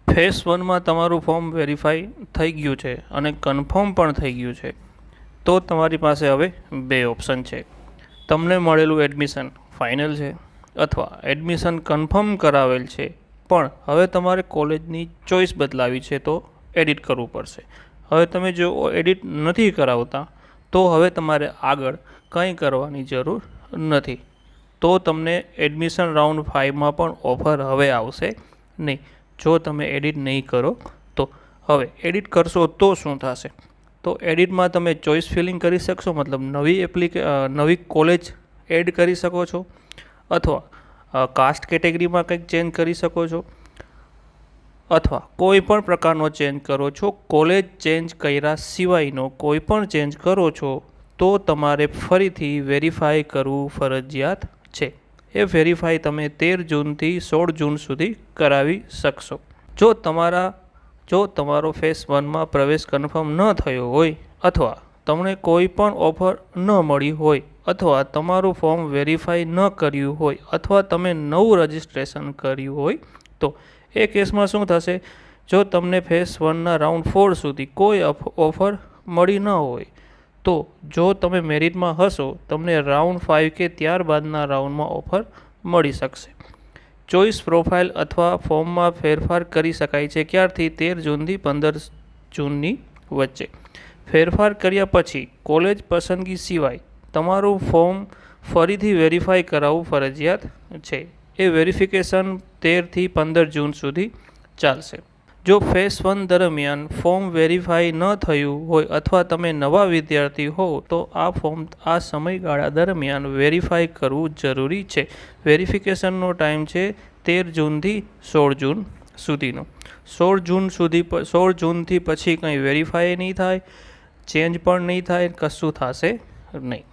Phase 1માં તમારું form verify થઈ ગયું છે અને કન્ફર્મ પણ થઈ ગયું છે, તો તમારી પાસે હવે બે ઓપ્શન છે. તમને મળેલું એડમિશન ફાઇનલ છે અથવા એડમિશન કન્ફર્મ કરાવેલ છે, પણ હવે તમારે કોલેજની ચોઈસ બદલાવી છે તો એડિટ કરવું પડશે. હવે તમે જો એડિટ નથી કરાવતા તો હવે તમારે આગળ કંઈ કરવાની જરૂર નથી. તો તમને એડમિશન રાઉન્ડ 5માં પણ ઓફર હવે આવશે નહીં. જો તમે એડિટ નહીં કરો તો હવે એડિટ કરશો તો શું થશે? તો એડિટમાં તમે ચોઈસ ફિલિંગ કરી શકશો, મતલબ નવી કોલેજ એડ કરી શકો છો, અથવા કાસ્ટ કેટેગરીમાં કંઈક ચેન્જ કરી શકો છો, અથવા કોઈ પણ પ્રકારનો ચેન્જ કરો છો. કોલેજ ચેન્જ કર્યા સિવાયનો કોઈ પણ ચેન્જ કરો છો તો તમારે ફરીથી વેરીફાઈ કરવું ફરજિયાત છે. એ વેરીફાઈ તમે 13 જૂનથી 16 જૂન સુધી કરાવી શકશો. જો તમારો ફેઝ 1માં પ્રવેશ કન્ફર્મ ન થયો હોય, અથવા તમને કોઈ પણ ઓફર ન મળી હોય, અથવા તમારું ફોર્મ વેરીફાઈ ન કર્યું હોય, અથવા તમે નવું રજિસ્ટ્રેશન કર્યું હોય, તો એ કેસમાં શું થશે? જો તમને ફેઝ 1ના રાઉન્ડ 4 સુધી કોઈ ઓફર મળી ન હોય, તો જો તમે મેરિટમાં હશો, તમને રાઉન્ડ 5 કે ત્યારબાદના રાઉન્ડમાં ઓફર મળી શકશે. ચોઈસ પ્રોફાઇલ અથવા ફોર્મમાં ફેરફાર કરી શકાય છે ક્યારથી? 13 જૂનથી 15 જૂનની વચ્ચે. ફેરફાર કર્યા પછી કોલેજ પસંદગી સિવાય તમારું ફોર્મ ફરીથી વેરીફાઈ કરાવવું ફરજિયાત છે. એ વેરિફિકેશન 13થી 15 જૂન સુધી ચાલશે. જો ફેઝ 1 દરમિયાન ફોર્મ વેરીફાઈ ન થયું હોય અથવા તમે નવા વિદ્યાર્થી હો, તો આ ફોર્મ આ સમયગાળા દરમિયાન વેરીફાઈ કરવું જરૂરી છે. વેરિફિકેશનનો ટાઈમ છે 13 જૂનથી 16 જૂન સુધીનો. 16 જૂનથી પછી કંઈ વેરીફાઈ નહીં થાય, ચેન્જ પણ નહીં થાય, કશું થશે નહીં.